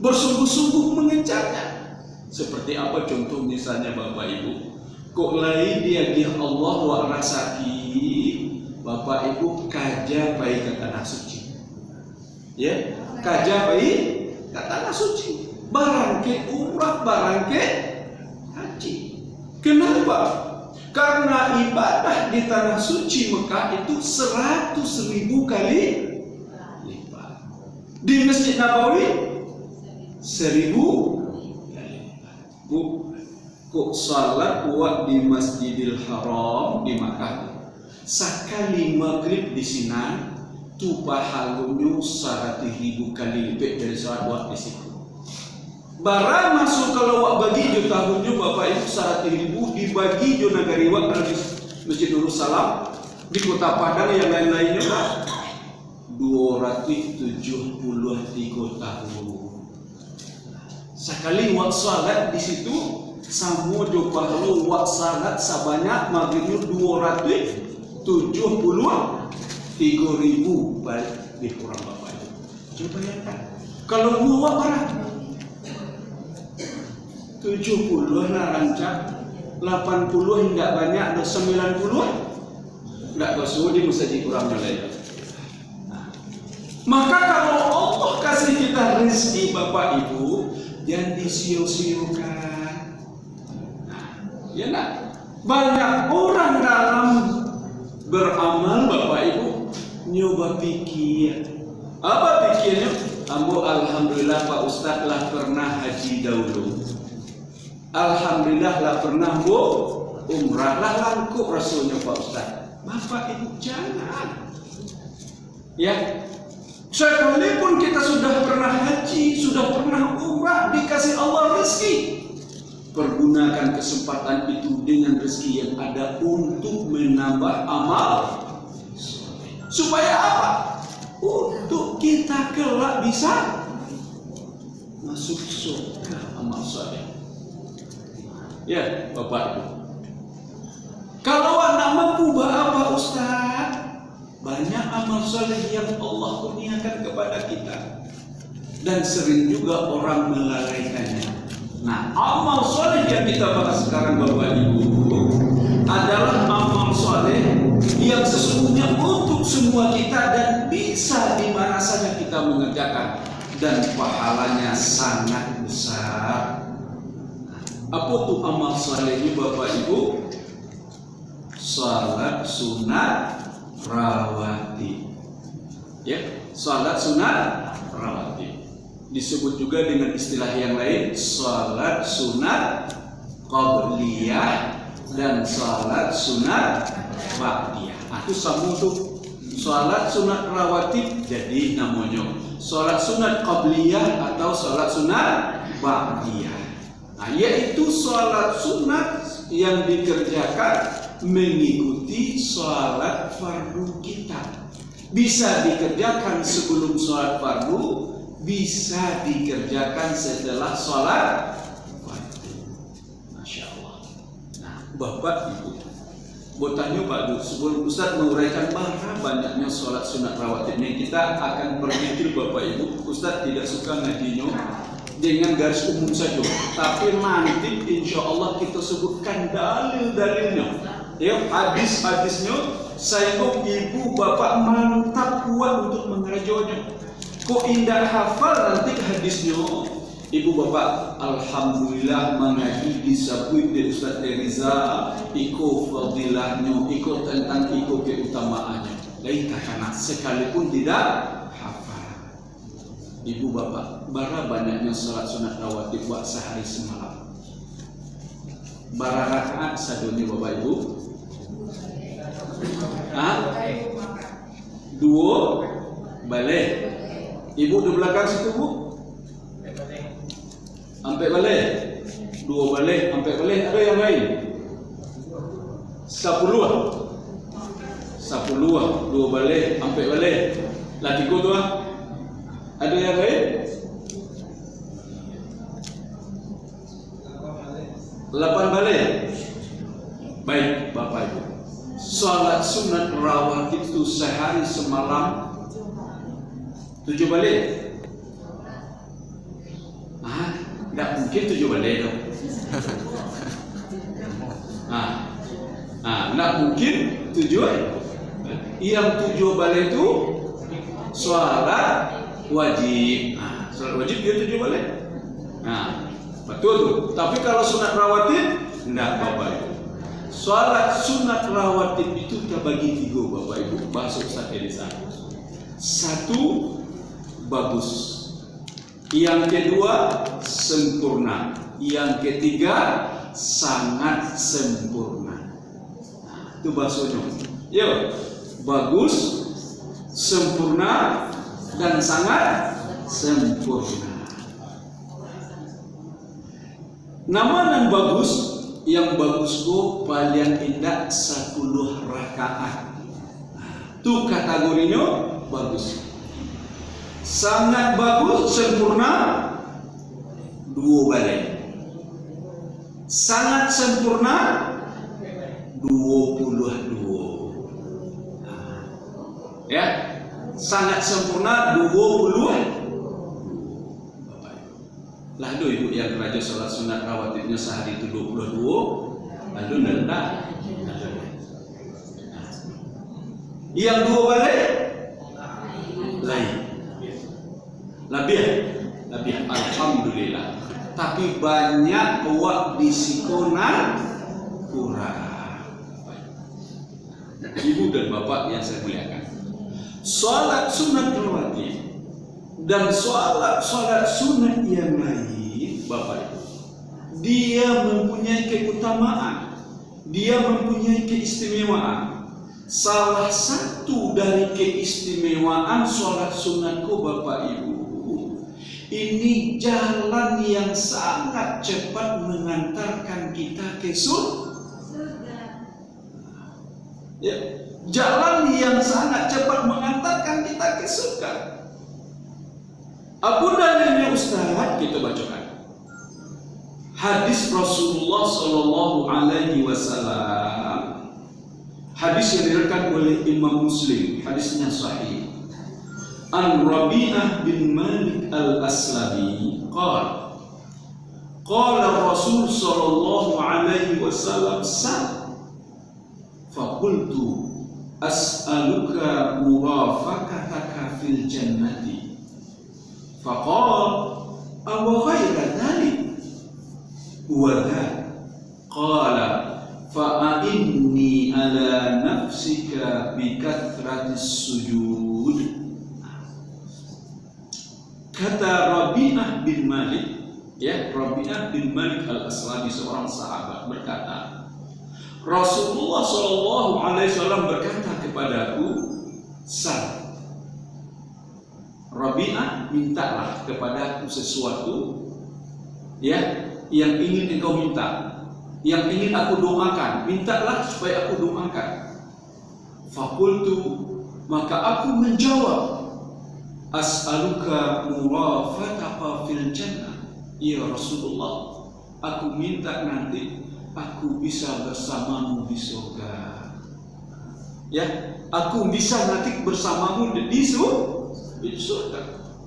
bersungguh-sungguh mengejarnya. Seperti apa contoh misalnya Bapak Ibu, kok lain dia Allah wa rasaki, Bapak Ibu kaja baik ke tanah suci, ya, kaja baik ke tanah suci, barang ke umrah, barang ke haji. Kenapa? Karena ibadah di tanah suci Mekah itu 100.000 kali lipat. Di Masjid Nabawi 1.000 kali lipat. Bu, kok salat buat di Masjidil Haram di Makkah sekali maghrib di sini tu pahalanya 100.000 kali lipat dari salat buat di situ. Barang masuk kalau wak bagi jo tahunnya Bapak Ibu 100.000 dibagi jo negari wak dari Masjid Darussalam di Kota Padang yang lain-lainnya 273 tahun. Sekali wak salat di situ sama jo pahala wak salat sebanyak maghribnya 273.000 balik di kurang Bapak Ibu. Coba bayangkan kalau buat barang 70 lah rancang, 80 tidak banyak, 90 tidak basuh di masjid kurangnya lagi. Maka kalau Allah kasih kita rezeki Bapak Ibu, jangan disiu-siukan. Ya nak, banyak orang dalam beramal Bapak Ibu nyoba pikir. Apa pikirnya? Ambo alhamdulillah Pak Ustadz lah pernah haji dahulu. Alhamdulillah lah pernah bu umrah lah langkuk rasulnya Pak Ustadz. Bapak Ibu jangan. Ya, sekalipun kita sudah pernah haji, sudah pernah umrah, dikasih Allah rezeki, pergunakan kesempatan itu dengan rezeki yang ada untuk menambah amal. Supaya apa? Untuk kita kelak bisa masuk surga amal saleh. Ya, Bapak Ibu. Kalau anak mampu apa Ustaz? Banyak amal saleh yang Allah kurniakan kepada kita. Dan sering juga orang melalaikannya. Nah, amal saleh yang kita bahas sekarang Bapak Ibu adalah amal saleh yang sesungguhnya untuk semua kita dan bisa di mana saja kita mengerjakan dan pahalanya sangat besar. Apa tuh amal saleh ini Bapak Ibu? Salat sunat rawatib. Ya, salat sunat rawatib. Disebut juga dengan istilah yang lain salat sunat qabliyah dan salat sunat ba'diyah. Aku sama tuh salat sunat rawatib jadi namanya salat sunat qabliyah atau salat sunat ba'diyah. Nah, yaitu salat sunat yang dikerjakan mengikuti salat fardu kita. Bisa dikerjakan sebelum salat fardu, bisa dikerjakan setelah salat fardu. Masya Allah. Nah, Bapak Ibu, bertanya Pak Du, sebelum Ustaz menguraikan berapa banyaknya salat sunat rawatib ini, kita akan berpikir Bapak Ibu, Ustaz tidak suka ngajinya dengan garis umum saja, tapi nanti insya Allah kita sebutkan dalil-dalilnya, ya, hadis-hadisnya, sehingga ibu bapak mantap kuat untuk mengerjakannya. Kok indah hafal nanti hadisnya, ibu bapak alhamdulillah mengaji disebut dari Ustaz Riza, iko fadilahnya, iko tentang iko keutamaannya. Lain karena sekalipun tidak Ibu bapak, berapa banyaknya salat sunat rawatib buat sehari semalam? Berapa rakaat sadonya bapak ibu? Hah? 2 balik. Ibu di belakang situ bu? Sampai balik. 2 balik, sampai balik. Ada yang lain? 10. 2 balik, sampai balik. Lagi tu ah? Ada yang lain? 8 balik. Baik Bapak Ibu, salat sunat rawatib itu sehari semalam 7 balik. Tidak mungkin 7 balai itu. Tidak mungkin 7. Yang 7 balai itu sholat wajib. Sholat wajib dia 7 balai. Betul tuh. Tapi kalau sunat rawatib, tidak Bapak Ibu. Sholat sunat rawatib itu kita bagi 3 Bapak Ibu. Bahasa Ustaz Elisa. 1 bagus. Yang kedua sempurna. Yang ketiga sangat sempurna. Itu bahasanya. Yuk, bagus, sempurna, dan sangat sempurna. Nama yang bagus, yang bagus itu paling indah 10 rakaat. Itu kategorinya bagus. Sangat bagus, sempurna 2 balai. Sangat sempurna 22. Ya, sangat sempurna 20. Lalu ibu yang raja sholat sunat rawatibnya sehari itu 22. Lalu nendak. Yang 2 balai lain. Lebih alhamdulillah. Tapi banyak awak bisikonan kurang. Ibu dan bapak yang saya muliakan, sholat sunat rawatib dan sholat sunat yang lain, bapak ibu, dia mempunyai keutamaan, dia mempunyai keistimewaan. Salah satu dari keistimewaan sholat sunatku bapak ibu, ini jalan yang sangat cepat mengantarkan kita ke surga. Ya, jalan yang sangat cepat mengantarkan kita ke surga. Apa dalilnya Ustaz? Kita bacakan. Hadis Rasulullah Sallallahu Alaihi Wasallam. Hadis yang diriwayatkan oleh Imam Muslim. Hadisnya sahih. An Rabi'ah bin Malik al-Aslami qala Rasul sallallahu alaihi wasallam faqultu as'aluka murafaqataka fil jannati faqala aw ghayra dhalik wa qala fa'inni ala nafsika bi kathratis sujud. Kata Rabi'ah bin Malik, ya, Rabi'ah bin Malik al-Aslami, seorang sahabat, berkata, Rasulullah Shallallahu Alaihi Wasallam berkata kepadaku, Rabi'ah, mintalah kepadaku sesuatu, ya, yang ingin engkau minta, yang ingin aku doakan, mintalah supaya aku doakan. Fakultu, maka aku menjawab, as'aluka murafaqaka fil jannah. Ya Rasulullah, aku minta nanti aku bisa bersamamu di surga. Ya, aku bisa nanti bersamamu di surga.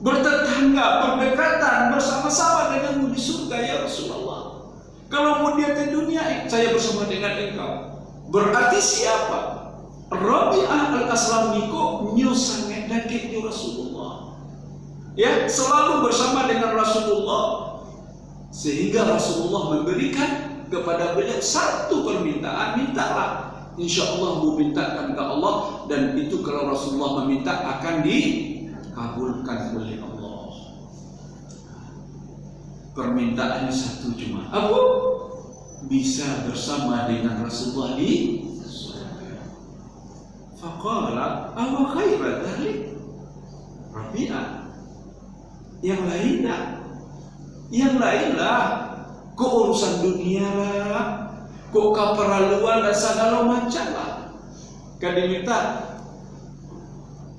Bertetangga, berdekatan, bersama-sama denganmu di surga ya Rasulullah. Kalau mau dia ke dunia, saya bersama dengan engkau. Berarti siapa? Rabi'ah al-Aslami kok nyusange dake ya Rasulullah. Ya, selalu bersama dengan Rasulullah, sehingga Rasulullah memberikan kepada beliau satu permintaan, mintalah, insya Allah mau mintakan ke Allah, dan itu kalau Rasulullah meminta akan dikabulkan oleh Allah. Permintaannya satu cuma, aku bisa bersama dengan Rasulullah di surga. Faqala aw khaira dzalik. Rabi'ah, yang lainlah, kok urusan dunia lah, kok keperluan dan segala macam lah. Kan diminta,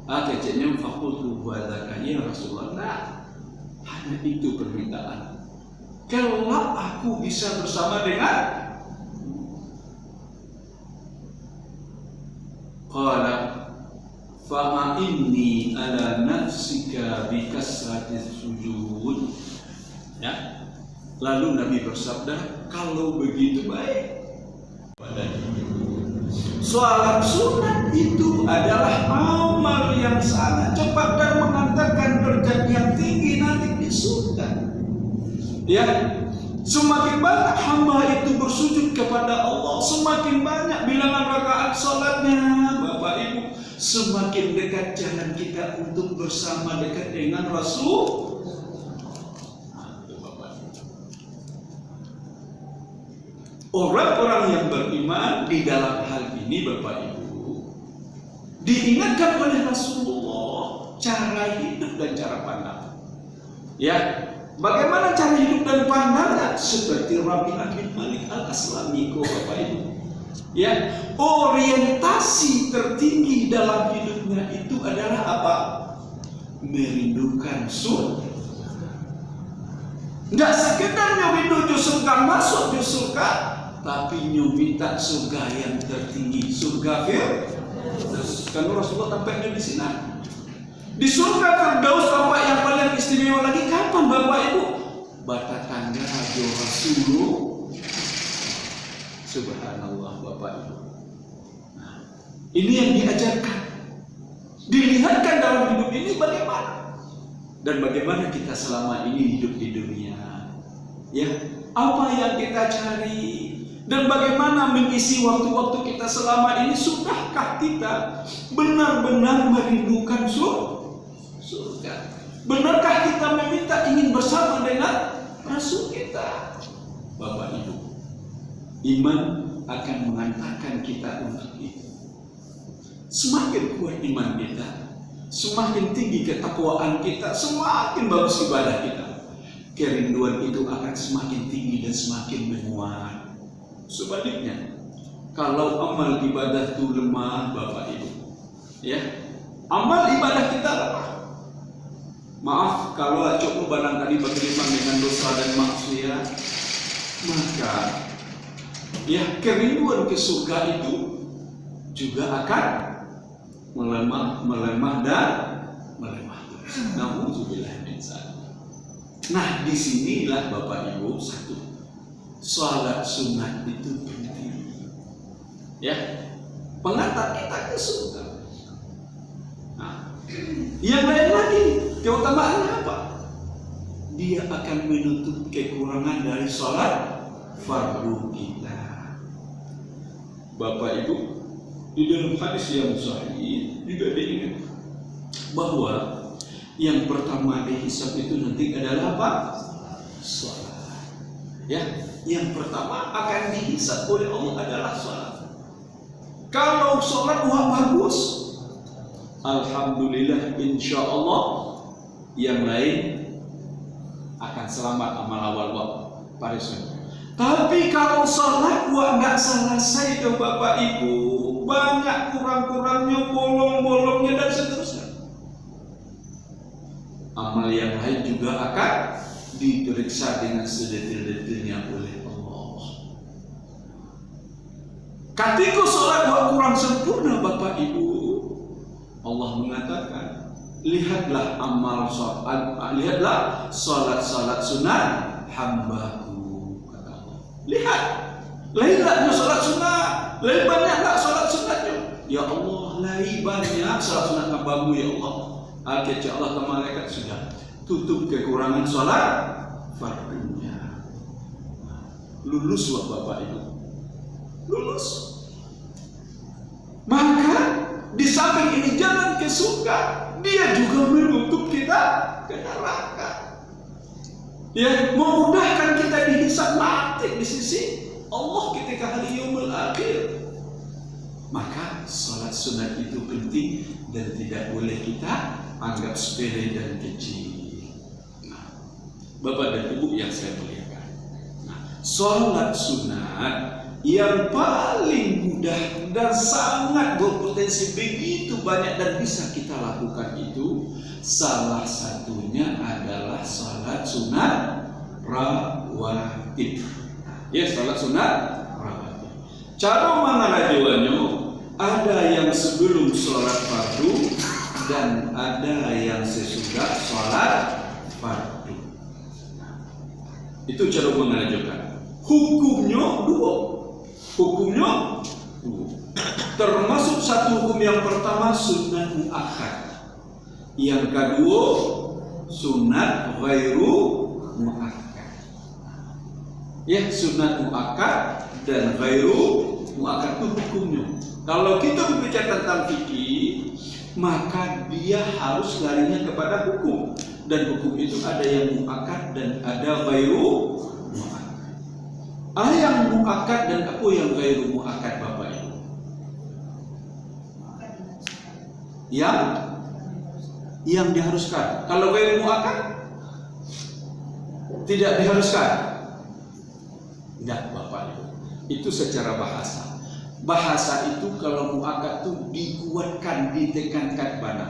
keceknya fakultu buatkan ya Rasulullah. Nah, hanya itu permintaan. Kalau aku bisa bersama dengan qala fa inni ala nafsika bi kasratis sujud. Ya, Lalu Nabi bersabda, kalau begitu baik. Salat sunat itu adalah amal yang sangat cepat dan mengantarkan derajat yang tinggi nanti di surga. Ya, semakin banyak hamba itu bersujud kepada Allah, semakin banyak bilangan rakaat salatnya, Bapak Ibu, semakin dekat jalan kita untuk bersama dekat dengan Rasul. Orang-orang yang beriman di dalam hal ini, Bapak Ibu, diingatkan oleh Rasulullah cara hidup dan cara pandang. Ya, bagaimana cara hidup dan pandangnya? Seperti Rabi'ah bin Malik al-Aslami, Bapak Ibu. Ya, orientasi tertinggi dalam hidupnya itu adalah apa? Merindukan surga. Tidak sekedar menuju surga, masuk di surga, tapi minta surga yang tertinggi, surga Firdaus. Kan Rasulullah tampaknya di sini. Di surga Firdaus apa yang paling istimewa lagi? Kapan Bapak Ibu? Bata tangga Rajo Rasulullah. Subhanallah Bapak Ibu. Nah, ini yang diajarkan, dilihatkan dalam hidup ini bagaimana. Dan bagaimana kita selama ini hidup di dunia, ya, apa yang kita cari, dan bagaimana mengisi waktu-waktu kita selama ini. Sudahkah kita benar-benar merindukan surga? Benarkah kita meminta ingin bersama dengan Rasul kita? Bapak Ibu, iman akan mengantarkan kita untuk itu. Semakin kuat iman kita, semakin tinggi ketakwaan kita, semakin bagus ibadah kita, kerinduan itu akan semakin tinggi dan semakin menguat. Sebaliknya, kalau amal ibadah itu lemah, Bapak Ibu, ya, amal ibadah kita lemah. Maaf kalau cukup barangkali berkelipan dengan dosa dan maksiat, maka ya kerinduan ke surga itu juga akan melemah dan melemah. Nauzubillah min dzalik. Nah, disinilah Bapak Ibu, satu, salat sunat itu penting, ya, pengantar kita ke surga. Nah, yang lain lagi keutamaannya apa? Dia akan menutup kekurangan dari salat fardu kita. Bapak Ibu, di dalam hadis yang sahih juga diingat bahwa yang pertama dihisab itu nanti adalah apa? Salat. Ya, yang pertama akan dihisab oleh Allah adalah salat. Kalau salat bagus, alhamdulillah, insya Allah yang lain akan selamat amal awal waktu. Tapi kalau salat nggak selesai ke Bapak Ibu, banyak kurang-kurangnya, bolong-bolongnya dan seterusnya, amal yang lain juga akan diperiksa dengan sedetil-detilnya oleh Allah. Ketika salat kurang sempurna, Bapak Ibu, Allah mengatakan, lihatlah amal salat, lihatlah salat sunat hambaku, kata Allah. Lihat, lain banyaknya salat sunat, lain banyak tak salat sunatnya. Ya Allah, lain banyak salat sunat hambamu, ya Allah. Akhirnya Allah ke malaikat sudah tutup kekurangan salat fardunya. Luluslah Bapak Ibu, lulus. Maka di samping ini jalan ke surga, dia juga menutup kita ke neraka. Ya, memudahkan kita dihisab nanti di sisi Allah ketika hari yaumul akhir. Maka salat sunat itu penting dan tidak boleh kita anggap sepele dan kecil. Nah, Bapak dan Ibu yang saya muliakan, nah, salat sunat yang paling mudah dan sangat berpotensi begitu banyak dan bisa kita lakukan itu, salah satunya adalah salat sunat rawatib. Ya, salat sunat rawatib. Cara mengarajuannya, ada yang sebelum salat fardu dan ada yang sesudah salat fardu. Itu cara mengajukan. Hukumnya dua. Termasuk satu hukum yang pertama sunat muakkad. Yang kedua sunat ghairu muakkad. Ya, sunat muakkad dan ghairu muakkad itu hukumnya. Kalau kita berbicara tentang fikih, maka dia harus larinya kepada hukum. Dan hukum itu ada yang muakkad dan ada ghairu muakkad. Ada yang muakkad dan apa yang ghairu muakkad, Bapak Ibu? Yang diharuskan. Kalau ghairu muakkad tidak diharuskan. Tidak, Bapak Ibu. Itu secara bahasa. Bahasa itu kalau muakkad itu dikuatkan, ditekankan mana.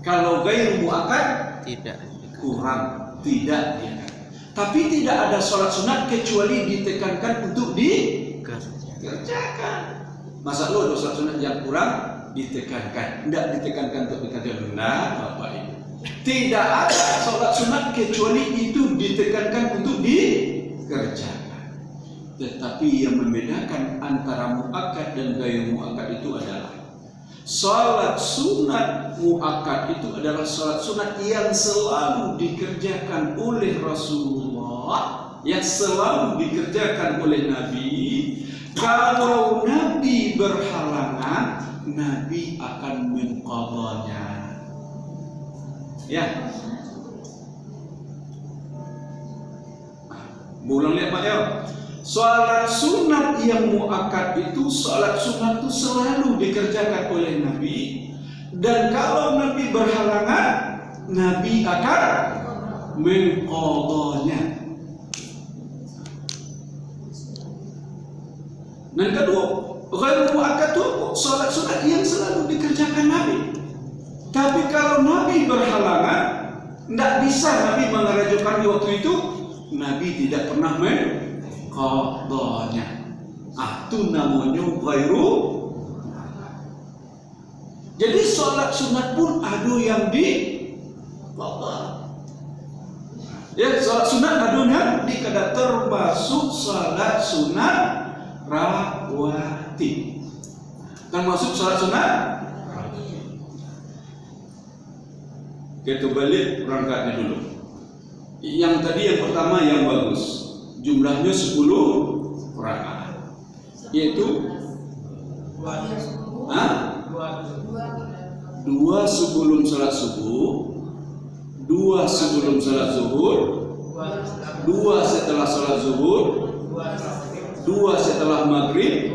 Kalau ghairu muakkad tidak, kurang, tidak diangkat. Tapi tidak ada sholat sunat kecuali ditekankan untuk dikerjakan. Masa lo ada sholat sunat yang kurang ditekankan, tidak ditekankan untuk dikerjakan? Nah, Bapak Ibu, tidak ada sholat sunat kecuali itu ditekankan untuk dikerjakan. Tetapi yang membedakan antara muakkad dan ghairu muakkad itu adalah salat sunat muakkad itu adalah salat sunat yang selalu dikerjakan oleh Rasulullah, yang selalu dikerjakan oleh Nabi. Kalau Nabi berhalangan, Nabi akan mengqadanya. Ya. Ulang lihat Pak ya. Salat sunat yang muakkad itu, salat sunat itu selalu dikerjakan oleh Nabi. Dan kalau Nabi berhalangan, Nabi akan mengqadanya. Dan kedua, ghairu muakkad itu salat sunat yang selalu dikerjakan Nabi. Tapi kalau Nabi berhalangan, tidak bisa Nabi mengerjakan di waktu itu, Nabi tidak pernah qadanya. Itu namanya ghairu. Jadi sholat sunat pun ada yang di qada. Ya, sholat sunat ada yang dikada termasuk sholat sunat rawatib. Termasuk sholat sunat. Kita balik perangkatnya dulu. Yang tadi yang pertama yang bagus. Jumlahnya 10 rakaat, yaitu 2 sebelum salat subuh, 2 sebelum salat zuhur, 2 setelah salat zuhur, 2 setelah maghrib,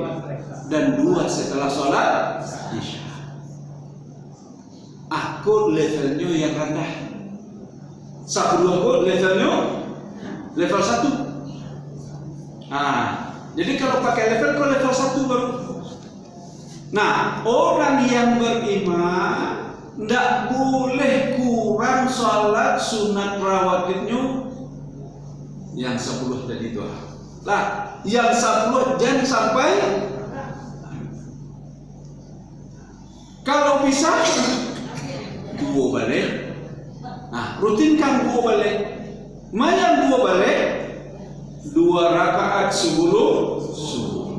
dan 2 setelah salat isya. Aku levelnya yang rendah. Satu aku levelnya level 1. Jadi kalau pakai level, kau level 1 baru. Nah, orang yang beriman tidak boleh kurang sholat sunat rawatibnya yang 10 tadi itu. Lah, yang 10 jangan sampai. Kalau bisa 2 balik. Nah, rutinkan 2 balik. Mayang 2 balik. 2 rakaat sebelum subuh,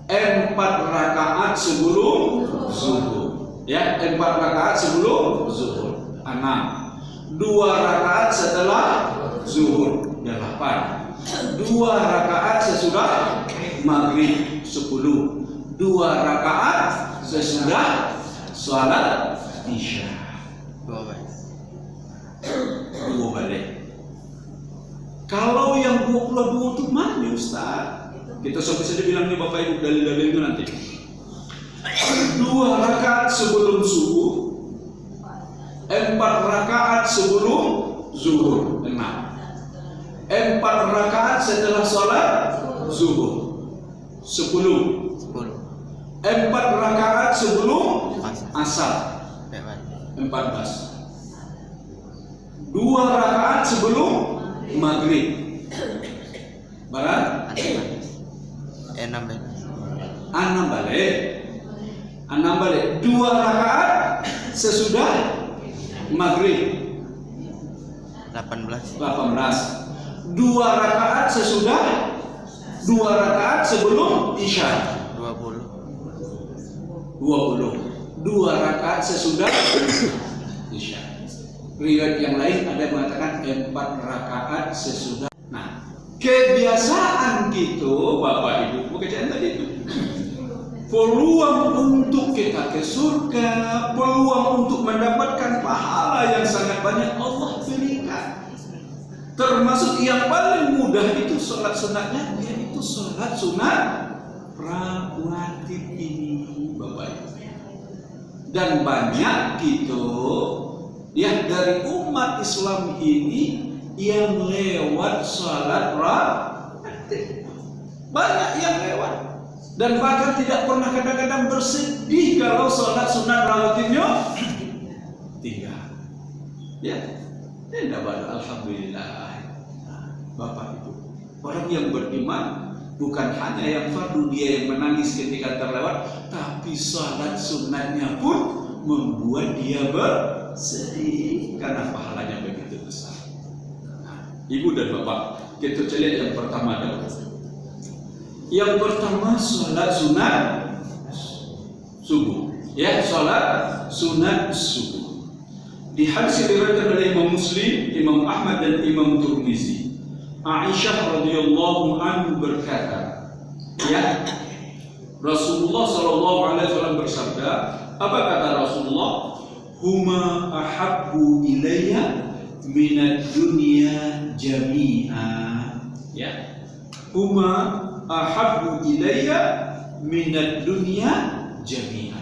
4 rakaat sebelum zuhur, ya, 4 rakaat sebelum zuhur, 6, 2 rakaat setelah zuhur, 8, 2 rakaat sesudah maghrib, 10, 2 rakaat sesudah sholat isya, 2 balik. Kalau yang 22 itu mana Ustaz? Kita sampai saja bilang nih Bapak Ibu dalil-dalilnya nanti. 2 rakaat sebelum subuh, 4 rakaat sebelum zuhur, 6, 4 rakaat setelah sholat zuhur, 10, 4 rakaat sebelum asar, 14, 2 rakaat sebelum maghrib, barat 6 balik, 2 rakaat sesudah maghrib, 18, 2 rakaat sesudah, 2 rakaat sebelum Isya. 2 rakaat sesudah Isya. Riwayat yang lain ada yang mengatakan 4 rakaat sesudah. Nah, kebiasaan gitu Bapak Ibu, pekerjaan tadi itu. Peluang untuk kita ke surga, peluang untuk mendapatkan pahala yang sangat banyak Allah berikan. Termasuk yang paling mudah itu sholat sunatnya, yaitu sholat sunat rawatib ini, Bapak Ibu. Dan banyak gitu ya dari umat Islam ini yang lewat sholat rawatib. Banyak yang lewat. Dan bahkan tidak pernah kadang-kadang bersedih kalau sholat sunat rawatibnya tinggal. Ya, tidak pada alhamdulillah. Bapak Ibu, orang yang beriman bukan hanya yang fardu dia yang menangis ketika terlewat, tapi sholat sunatnya pun membuat dia bersedih karena pahalanya begitu besar. Nah, Ibu dan Bapak, kita lihat yang pertama adalah yang pertama sholat sunat subuh. Ya, sholat sunat subuh. Di hadis yang diriwayatkan oleh Imam Muslim, Imam Ahmad dan Imam Tirmizi, Aisyah radhiyallahu anhu berkata, ya, Rasulullah sallallahu alaihi wasallam bersabda, apa kata Rasulullah? Huma ahabbu ilayya minad dunya jami'a. Ya. Huma ahabbu ilayya minad dunya jami'a.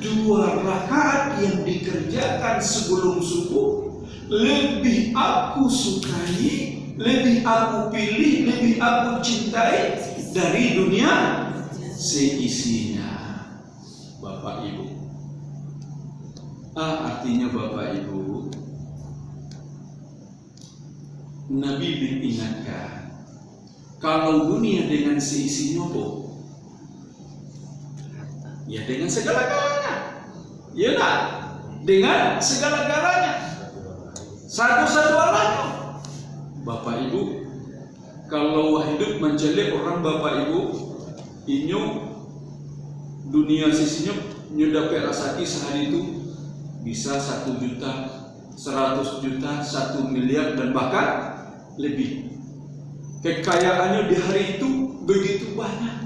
2 rakaat yang dikerjakan sebelum subuh lebih aku sukai, lebih aku pilih, lebih aku cintai dari dunia seisinya. Bapak Ibu, artinya Bapak Ibu, Nabi mengingatkan kalau dunia dengan seisinya ya dengan segala-galanya, ya nak, dengan segala-galanya, satu-satu alanya. Bapak Ibu, kalau hidup mencelik orang Bapak Ibu, inyo dunia sisinya nyo dapat rasaki sehari itu bisa 1 juta, 100 juta, 1 miliar dan bahkan lebih. Kekayaannya di hari itu begitu banyak.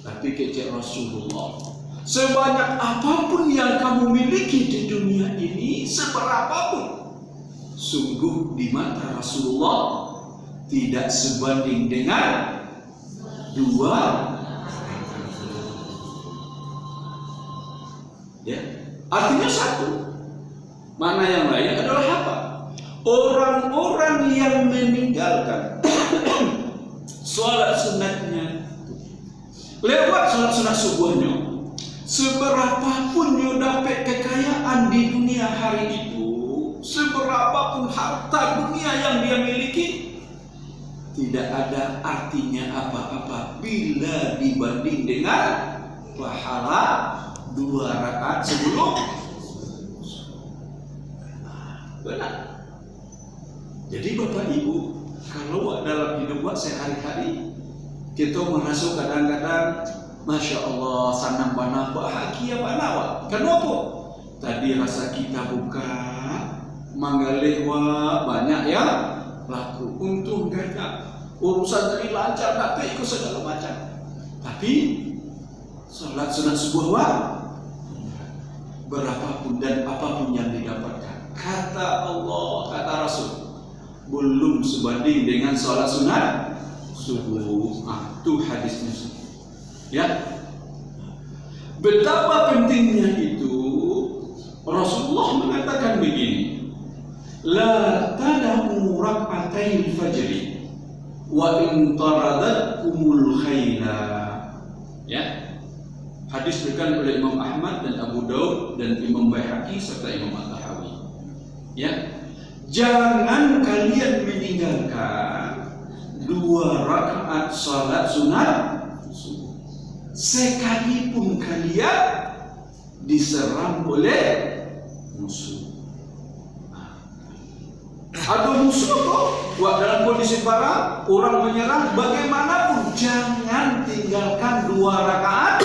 Tapi kecil Rasulullah, sebanyak apapun yang kamu miliki di dunia ini, seberapapun, sungguh di mata Rasulullah tidak sebanding dengan 2. Ya, artinya 1. Mana yang lain adalah apa? Orang-orang yang meninggalkan sholat sunatnya lewat sholat sunat subuhnya, seberapapun yang dapat kekayaan di dunia hari itu, seberapapun harta dunia yang dia miliki, tidak ada artinya apa-apa bila dibanding dengan pahala 2 rakaat sebelum. Benar. Jadi Bapak Ibu, kalau dalam hidup sehari-hari kita merasa kadang-kadang Masya Allah sanang bana bahagia bana. Kenapa? Tadi rasa kita buka manggalewa banyak yang laku. Untung gak urusan tadi lancar, tapi ikut segala macam. Tapi sholat sunat subuh berapapun dan apapun yang didapatkan, kata Allah, kata Rasul, belum sebanding dengan sholat sunat subuh. Itu hadisnya. Ya, betapa pentingnya itu. Rasulullah mengatakan begini, la tadamu rak'atai fajri wa in taradatkumul khayla. Ya, hadis diriwayatkan oleh Imam Ahmad dan Abu Daud dan Imam Baihaqi serta Imam At-Tahawi. Ya, jangan kalian meninggalkan 2 rakaat salat sunat subuh sekalipun kalian diserang oleh musuh. Ada musuh kok dalam kondisi perang, orang menyerang, bagaimanapun jangan tinggalkan 2 rakaat.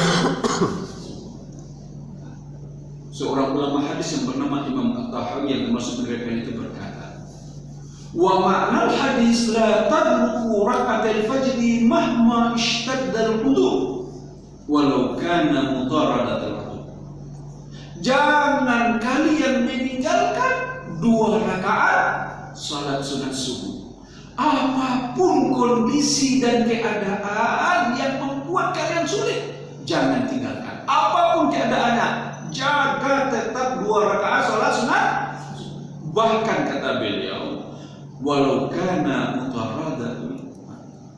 Seorang ulama hadis yang bernama Imam At-Tahawi yang termasuk meriwayatkan itu berkata, wa ma'nal hadis la tadruku raka'atil fajri mahma ishtadda al-qudur walau kana mutaradatul qudur. Jangan kalian meninggalkan 2 rakaat salat sunat subuh apapun kondisi dan keadaan yang membuat kalian sulit. Jangan tinggalkan apapun keadaannya. Jaga tetap 2 rakaat salat sunat. Bahkan kata beliau, walau kana mutaraddatun,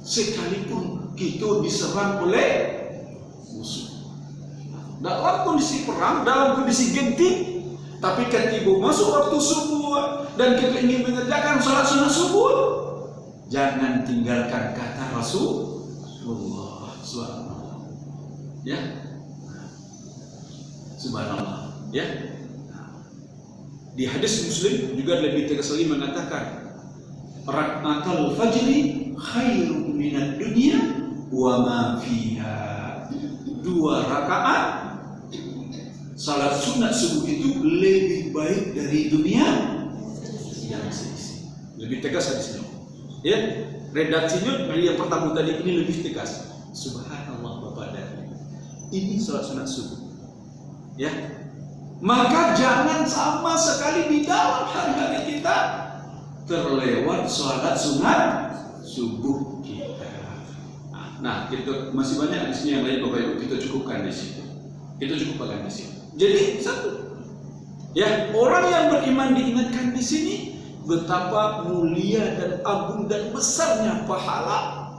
sekalipun kita diserang oleh musuh dalam kondisi perang, dalam kondisi genting, tapi ketika masuk waktu subuh dan kita ingin mengerjakan salat sunat subuh, jangan tinggalkan kata Rasulullah Subhanallah. Ya, Subhanallah. Ya, di hadis Muslim juga lebih tegas lagi mengatakan, rak'atul fajri khairun minad dunya wa ma fiha. 2 rakaat salat sunat subuh itu lebih baik dari dunia yang seisi. Lebih tegas hadisnya. Ya, redaksinya dari yang pertama tadi ini lebih tegas. Subhanallah Bapak dan ini salat sunat subuh. Ya, maka jangan sama sekali di dalam hari-hari kita terlewat salat sunat subuh kita. Nah, kita masih banyak di sini yang lain Bapak Ibu, kita cukupkan di situ. Kita cukupkan di sini. Jadi satu, ya, orang yang beriman diingatkan di sini betapa mulia dan agung dan besarnya pahala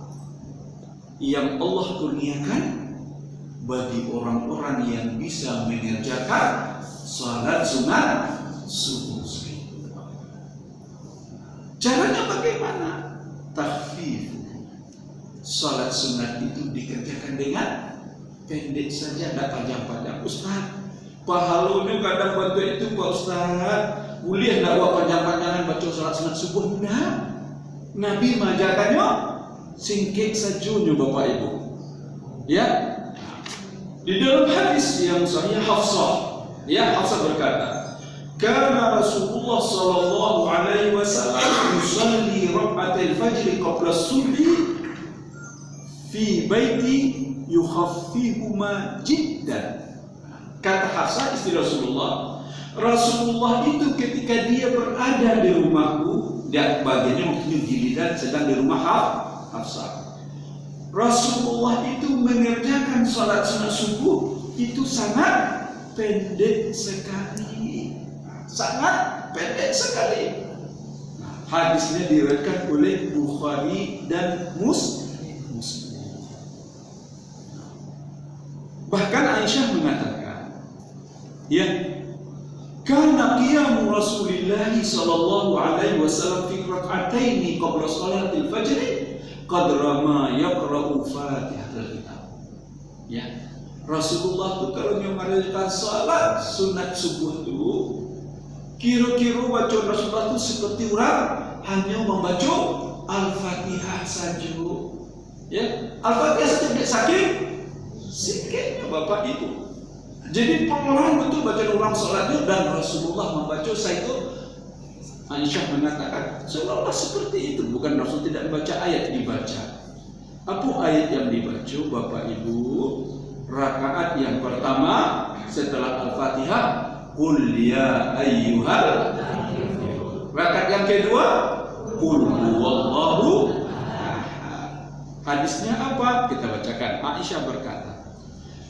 yang Allah kurniakan bagi orang-orang yang bisa mengerjakan salat sunat subuh. Caranya bagaimana? Takhfif. Salat sunat itu dikerjakan dengan pendek saja, tidak panjang-panjang. Ustaz, pahalanya kadang bantu itu Pak Ustaz, boleh tidak buat panjang-panjangan baca salat sunat subuh? Tidak. Nabi majakannya singkit sajunya Bapak Ibu. Ya, di dalam hadis yang sahih Hafsah, ya, Hafsah berkata, kana Rasulullah sallallahu alaihi wasallam yusalli rak'atil fajr qabla as-subhi fi baiti yukhaffihuma jiddan. Kata Hafsah istri Rasulullah, Rasulullah itu ketika dia berada di rumahku, dia bagiannya waktu jilidan sedang di rumah Hafsah. Rasulullah itu mengerjakan salat sunat subuh itu sangat pendek sekali, sangat pendek sekali. Hadisnya diriwayatkan oleh Bukhari dan Muslim. Bahkan Aisyah mengatakan, ya, kana qiyamu Rasulillah sallallahu alaihi wasallam fi rak'ataini qabla salatil fajr qadra ma yaqra'u Fatihatul Kitab. Ya, Rasulullah itu kalau mengerjakan salat sunat subuh itu kira-kira bacaan Rasulullah itu seperti orang hanya membaca Al-Fatihah saja. Ya, Al-Fatihah saja saking sikitnya Bapak Ibu. Jadi pelan betul baca ulang salatnya, dan Rasulullah membaca saya itu. Aisyah mengatakan seolah-olah seperti itu, bukan Rasul tidak membaca ayat, dibaca. Apa ayat yang dibaca Bapak Ibu? Rakaat yang pertama setelah Al-Fatihah, qul ya ayyuhal kafirun. Rakaat yang kedua, qul huwallahu ahad. Hadisnya apa? Kita bacakan. Aisyah berkata,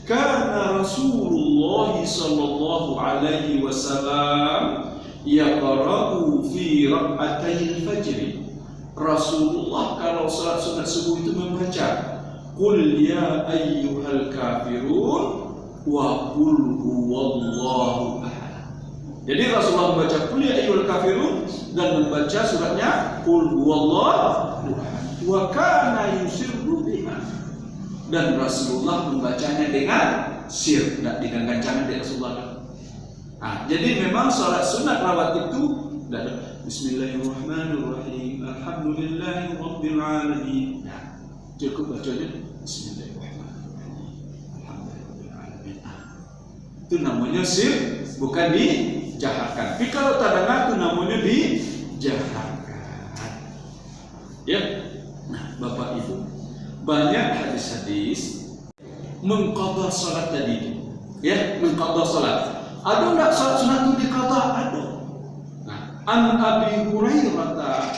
kana Rasulullah sallallahu alaihi wasallam yaqra'u fi rak'atayil fajr. Rasulullah kalau salat sunat subuh itu membaca qul ya ayyuhal kafirun wa qul huwallahu ahad. Jadi Rasulullah membaca qul ya ayyuhal kafirun dan membaca suratnya qul huwallahu ahad. Wa kana yusirru biha. Dan Rasulullah membacanya dengan sir, tidak dengan gancangan dari Rasulullah. Nah, jadi memang salat sunat rawatib itu Bismillahirrahmanirrahim. Alhamdulillahi rabbil alamin. Nah, cukup bacanya Bismillahirrahmanirrahim. Alhamdulillahi rabbil alamin. Itu namanya sir, bukan dijaharkan. Tapi kalau tadangan itu namanya dijaharkan. Ya. Nah, Bapak Ibu, banyak hadis-hadis mengqadha salat tadi. Ya, mengqadha salat. Ada enggak salat sunat itu diqadha? Ada. Nah, an Abi Hurairah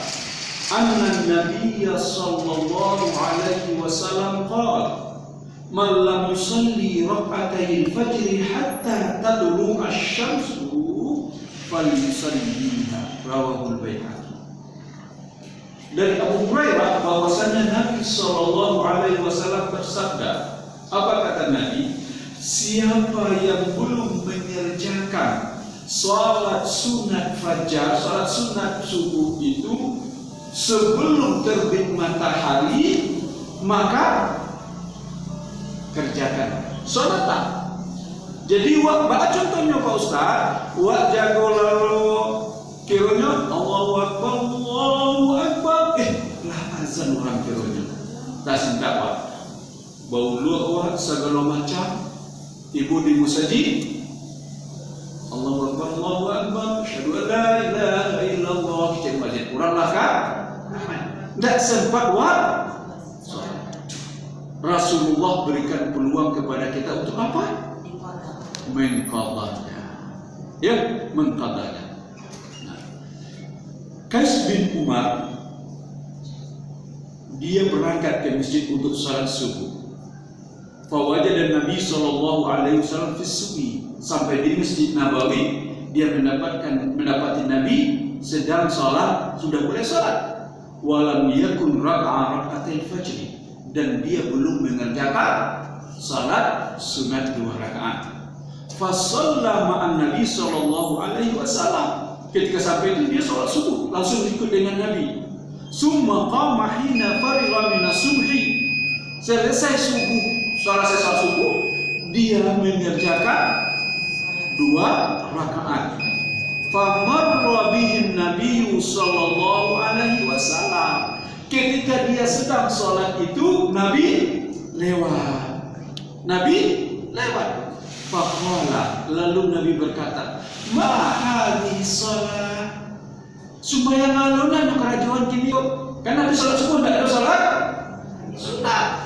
anna Nabiy sallallahu alaihi wasallam qala man lam yusalli rak'atay al-fajr hatta tadlu asy-syamsu falyusalliha, rawahu al-Baihaqi. Dari Abu Hurairah bahwasanya Nabi sallallahu alaihi wasallam bersabda, apa kata Nabi? Siapa yang belum mengerjakan salat sunat fajar, salat sunat subuh itu sebelum terbit matahari, maka kerjakan salat. Jadi contohnya Pak Ustaz, jago lalu kiranya Allahu Akbar, lah azan orang kiranya. Tak sinta Pak. Bau luar segala macam. Ibu di musajid, Allahu Akbar, asyhadu an la ilaha illallah, kita baca Quran lah kan? Tidak sempat Rasulullah berikan peluang kepada kita untuk apa? Mengqadhanya. Ya, mengqadhanya. Nah, Qais bin Umar dia berangkat ke masjid untuk salat subuh. Fawajada Nabi sallallahu alaihi wasallam fi subi, sampai di Masjid Nabawi dia mendapati Nabi sedang salat, sudah mulai salat. Walam yakun raka'atil fajr, dan dia belum mengerjakan salat sunat 2 rakaat. Fa shalla ma'an Nabi sallallahu alaihi wasallam. Ketika sampai itu dia salat subuh, langsung ikut dengan Nabi. Summa qama hina farigha min as-subhi. Selesai salat subuh, dia mengerjakan 2 rakaat. Famarra bihin Nabi sallallahu alaihi wasallam. Ketika dia sedang salat itu, Nabi lewat. Faqala, lalu Nabi berkata, "Ma hadhihi salat?" Supaya ngalunan kerajaan kini. Kan Nabi salat subuh tidak ada salat sunat.